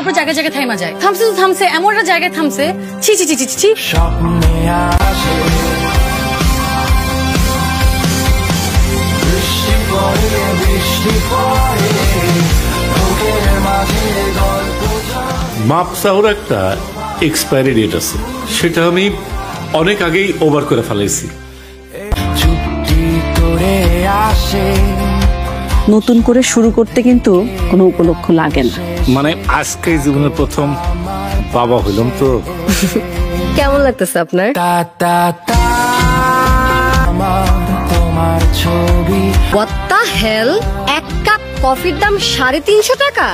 তারপর জায়গায় জায়গায় থাইমা যায়। থামছে তো থামছে, এমন একটা জায়গায় থামছে, ছি ছি ছি ছি ছি। মাপসাওর একটা এক্সপায়ারি ডেট আছে, সেটা আমি অনেক আগেই ওভার করে ফেলাইছি। নতুন করে শুরু করতে কিন্তু কোনো উপলক্ষ লাগে না। মানে আজকে জীবনের প্রথম বাবা হইলাম তো। কেমন লাগতেছে আপনার? What the hell? এক কাপ কফির দাম 350 টাকা?